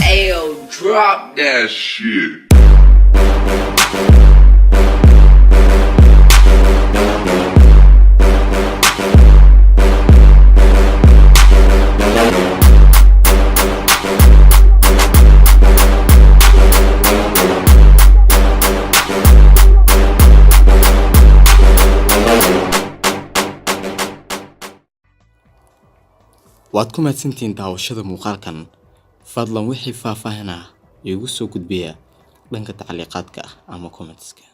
Ayo, drop that shit. waad ku mahadsantihiin daawashada muuqaalkan fadlan wixii faahfaahin ah igu soo gudbiya dhanka tacliiqaadka ama comments-ka